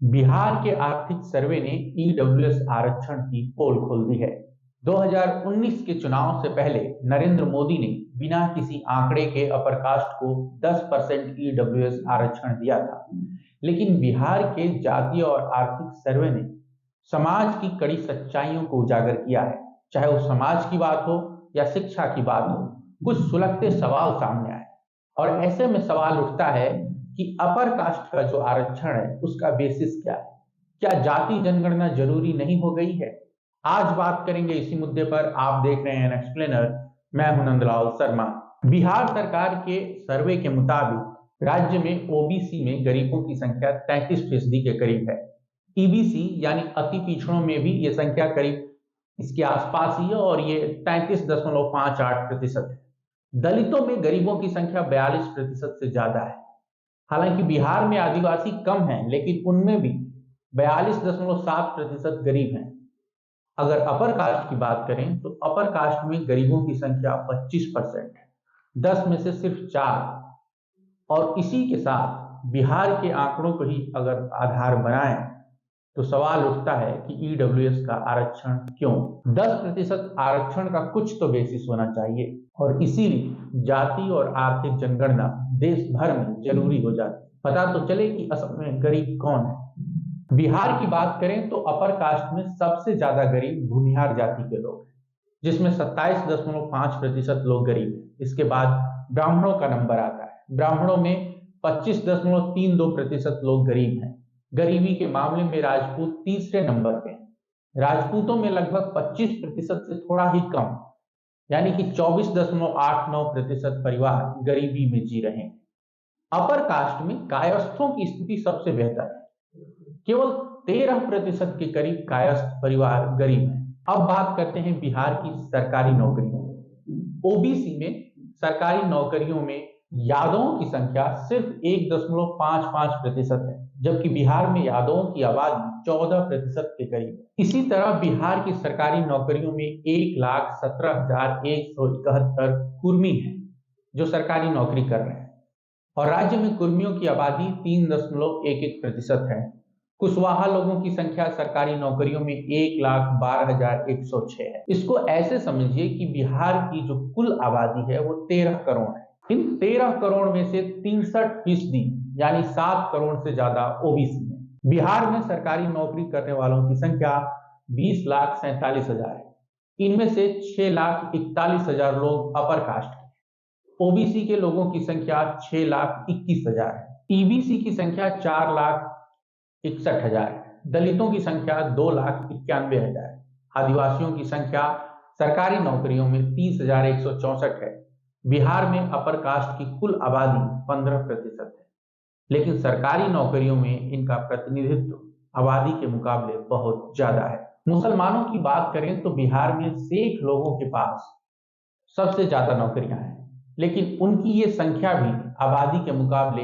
बिहार के आर्थिक सर्वे ने ईडब्ल्यूएस आरक्षण की पोल खोल दी है। 2019 के चुनाव से पहले नरेंद्र मोदी ने बिना किसी आंकड़े के अपर कास्ट को 10% ईडब्ल्यूएस आरक्षण दिया था, लेकिन बिहार के जातीय और आर्थिक सर्वे ने समाज की कड़ी सच्चाइयों को उजागर किया है। चाहे वो समाज की बात हो या शिक्षा की बात हो, कुछ सुलगते सवाल सामने आए और ऐसे में सवाल उठता है कि अपर कास्ट का जो आरक्षण है उसका बेसिस क्या है। क्या जाति जनगणना जरूरी नहीं हो गई है? आज बात करेंगे इसी मुद्दे पर। आप देख रहे हैं एक्सप्लेनर। मैं हूं नंदलाल शर्मा। बिहार सरकार के सर्वे के मुताबिक राज्य में ओबीसी में गरीबों की संख्या 33% के करीब है। ईबीसी यानी अति पिछड़ों में भी ये संख्या करीब इसके आसपास ही है और ये 33.58% है। दलितों में गरीबों की संख्या 42% से ज्यादा है। हालांकि बिहार में आदिवासी कम हैं, लेकिन उनमें भी 42.7% गरीब हैं। अगर अपर कास्ट की बात करें तो अपर कास्ट में गरीबों की संख्या 25% है, 10 में से सिर्फ 4। और इसी के साथ बिहार के आंकड़ों को ही अगर आधार बनाएं तो सवाल उठता है कि ईडब्ल्यूएस का आरक्षण क्यों? 10% आरक्षण का कुछ तो बेसिस होना चाहिए और इसीलिए जाति और आर्थिक जनगणना देश भर में जरूरी हो जाती है, पता तो चले कि असल में गरीब कौन है। बिहार की बात करें तो अपर कास्ट में सबसे ज्यादा गरीब भूमिहार जाति के लोग हैं, जिसमें 27.5% लोग गरीब हैं। इसके बाद ब्राह्मणों का नंबर आता है। ब्राह्मणों में 25.32% लोग गरीब हैं। गरीबी के मामले में राजपूत तीसरे नंबर पे हैं। राजपूतों में लगभग 25% से थोड़ा ही कम, यानी कि 24.89% परिवार गरीबी में जी रहे हैं। अपर कास्ट में कायस्थों की स्थिति सबसे बेहतर है। केवल 13% के करीब कायस्थ परिवार गरीब हैं। अब बात करते हैं बिहार की सरकारी नौकरियों। ओबीसी में सरकारी नौकरियों में यादवों की संख्या सिर्फ 1.55% है, जबकि बिहार में यादवों की आबादी 14% के करीब है। इसी तरह बिहार की सरकारी नौकरियों में 1,17,171 कुर्मी हैं जो सरकारी नौकरी कर रहे हैं और राज्य में कुर्मियों की आबादी 3.11% है। कुशवाहा लोगों की संख्या सरकारी नौकरियों में 1,12,106 है। इसको ऐसे समझिए कि बिहार की जो कुल आबादी है वो 13 करोड़ है। इन 13 करोड़ में से 63% यानी 7 करोड़ से ज्यादा ओबीसी है। बिहार में सरकारी नौकरी करने वालों की संख्या 20,47,000 है। इनमें से 6,41,000 लोग अपर कास्ट के। ओबीसी के लोगों की संख्या 6,21,000 है। ईबीसी की संख्या 4,61,000 है। दलितों की संख्या 2,91,000 है। आदिवासियों की संख्या सरकारी नौकरियों में 30,164 है। बिहार में अपर कास्ट की कुल आबादी 15% है, लेकिन सरकारी नौकरियों में इनका प्रतिनिधित्व आबादी के मुकाबले बहुत ज्यादा है। मुसलमानों की बात करें तो बिहार में शेख लोगों के पास सबसे ज्यादा नौकरियां हैं, लेकिन उनकी ये संख्या भी आबादी के मुकाबले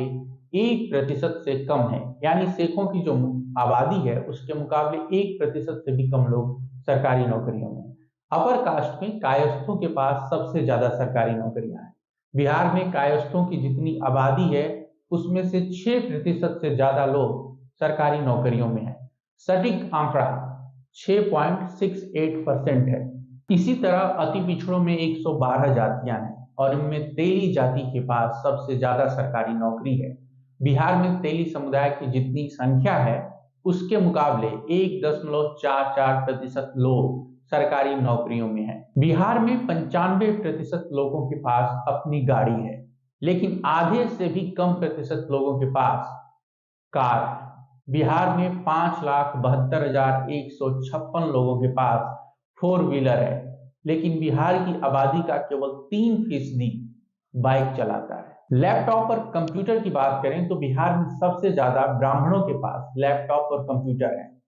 1% से कम है। यानी शेखों की जो आबादी है उसके मुकाबले 1% से भी कम लोग सरकारी नौकरियों में। अपर कास्ट में कायस्थों के पास सबसे ज्यादा सरकारी नौकरियां हैं। बिहार में कायस्थों की जितनी आबादी है उसमें से 6% से ज्यादा लोग सरकारी नौकरियों में है। सटीक आंकड़ा 6.68% है। इसी तरह अति पिछड़ों में 112 जातियां हैं और इनमें तेली जाति के पास सबसे ज्यादा सरकारी नौकरी है। बिहार में तेली समुदाय की जितनी संख्या है उसके मुकाबले 1.44% लोग सरकारी नौकरियों में हैं। बिहार में 95% लोगों के पास अपनी गाड़ी है, लेकिन आधे से भी कम प्रतिशत लोगों के पास कार है। बिहार में 5,72,156 लोगों के पास 4 व्हीलर है, लेकिन बिहार की आबादी का केवल 3% बाइक चलाता है। लैपटॉप और कंप्यूटर की बात करें तो बिहार में सबसे ज्यादा ब्राह्मणों के पास लैपटॉप और कंप्यूटर है।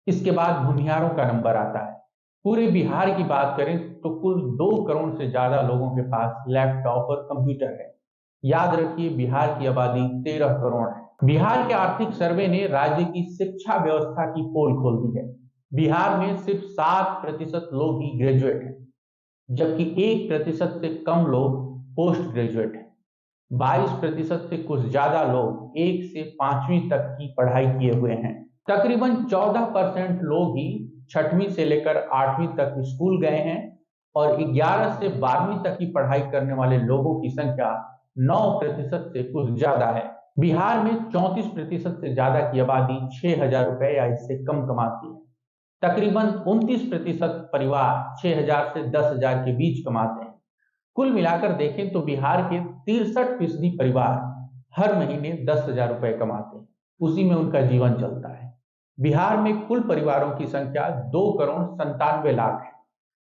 इसके बाद भूमिहारों का नंबर आता है। पूरे बिहार की बात करें तो कुल 2 करोड़ से ज्यादा लोगों के पास लैपटॉप और कंप्यूटर है। याद रखिए, बिहार की आबादी 13 करोड़ है। बिहार के आर्थिक सर्वे ने राज्य की शिक्षा व्यवस्था की पोल खोल दी है। बिहार में सिर्फ 7% लोग ही ग्रेजुएट हैं, जबकि 1% से कम लोग पोस्ट ग्रेजुएट हैं। 22% से कुछ ज्यादा लोग 1 से 5वीं तक की पढ़ाई किए हुए हैं। तकरीबन 14% लोग ही 6वीं से लेकर 8वीं तक स्कूल गए हैं और 11 से 12वीं तक की पढ़ाई करने वाले लोगों की संख्या 9% से कुछ ज्यादा है। बिहार में 34% से ज्यादा की आबादी 6,000 रुपए या इससे कम कमाती है। तकरीबन 29% परिवार 6,000 से 10,000 के बीच कमाते हैं। कुल मिलाकर देखें तो बिहार के 63% परिवार हर महीने 10,000 रुपए कमाते हैं, उसी में उनका जीवन चलता है। बिहार में कुल परिवारों की संख्या 2,97,00,000 है।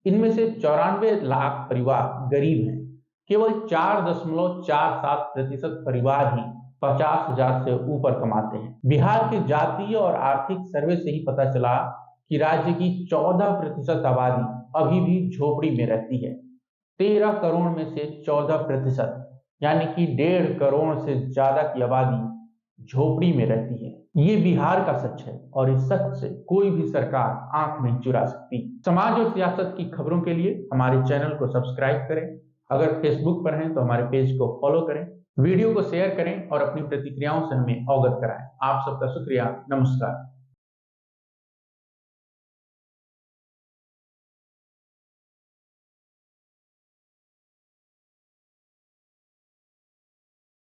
इनमें से 94 लाख परिवार गरीब हैं। केवल 4.47% परिवार ही 50,000 से ऊपर कमाते हैं। बिहार के जातीय और आर्थिक सर्वे से ही पता चला कि राज्य की 14% आबादी अभी भी झोपड़ी में रहती है। 13 करोड़ में से 14% यानी कि 1.5 करोड़ से ज्यादा की आबादी झोपड़ी में रहती है। ये बिहार का सच है और इस सच से कोई भी सरकार आंख नहीं चुरा सकती। समाज और सियासत की खबरों के लिए हमारे चैनल को सब्सक्राइब करें। अगर फेसबुक पर हैं तो हमारे पेज को फॉलो करें, वीडियो को शेयर करें और अपनी प्रतिक्रियाओं से हमें अवगत कराएं। आप सबका शुक्रिया। नमस्कार।